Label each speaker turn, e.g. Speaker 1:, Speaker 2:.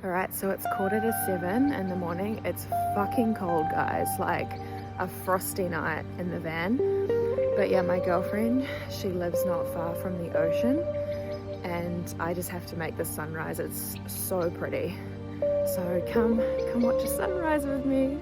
Speaker 1: Alright, so it's 7:15 in the morning. It's fucking cold, guys, like a frosty night in the van. But yeah, my girlfriend, she lives not far from the ocean, and I just have to make the sunrise. It's so pretty. So come watch a sunrise with me.